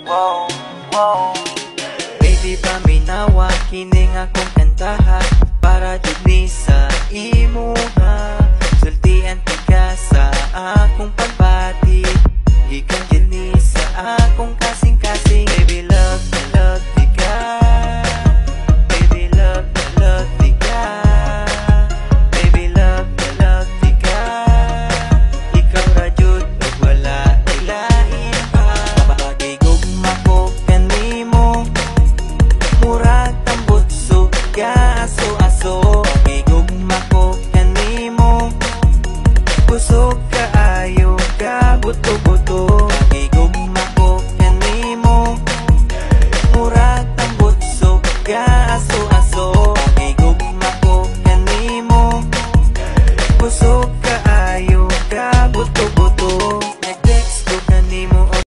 wow, wow. Baby paminawa kining akong kantaha para jud ni sa imuha. Sultian ka sa akong pagbati, gikan jud ni sa akong